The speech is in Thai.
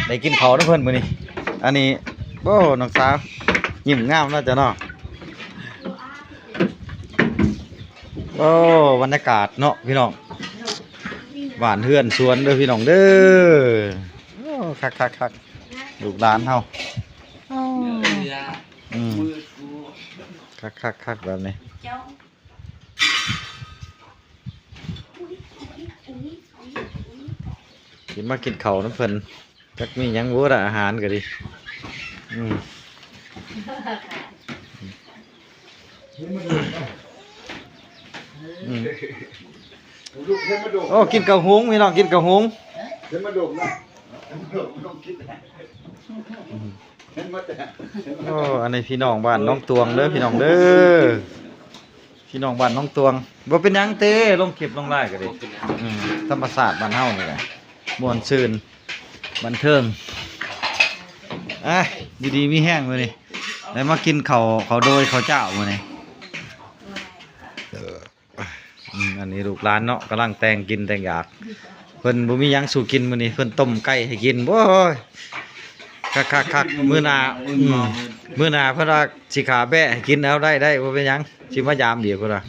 ได้กินข้าวนะเพิ่นมื้อนี้อันนี้โอ้น้องสาวยิ้มงามเนาะจ้ะเนาะโอ้บรรยากาศเนาะพี่น้องบ้านเฮือนสวนเด้อพี่น้องเด้อโอ้คักๆลูกหลานเฮาอืมคักแบบนี้กินมากินข้าวน้ำเพิ่นจักมีหยังบ่ล่ะอาหารก็ดิอืมโอ้กินกะหุงพี่น้องกินกะหุงโอ้อันนี้พี่น้องบ้านน้องตวงเด้อพี่น้องเด้อพี่น้องบ้านน้องตวงบ่เป็นหยังเต้ลงคลิปลงไลน์ก็ดิธรรมศาสตร์บ้านเฮานี่แหละม่วนซื่นบันเทิงดีๆมีแห้งมื้อนี้ได้มากินข้าวโดยข้าวเจ้ามื้อนี้อันนี้ลูกหลานเนาะกำลังแต่งกินแต่งอยากเพิ่นบ่มีหยังสู่กินมื้อนี้เพิ่นต้มไก่ให้กินโอ้ยคักมื้อหน้ามื้อหน้าเพิ่นว่าสิขาแบะให้กินเอาได้บ่เป็นหยังสิมายามเดี๋ยวเพิ่นว่า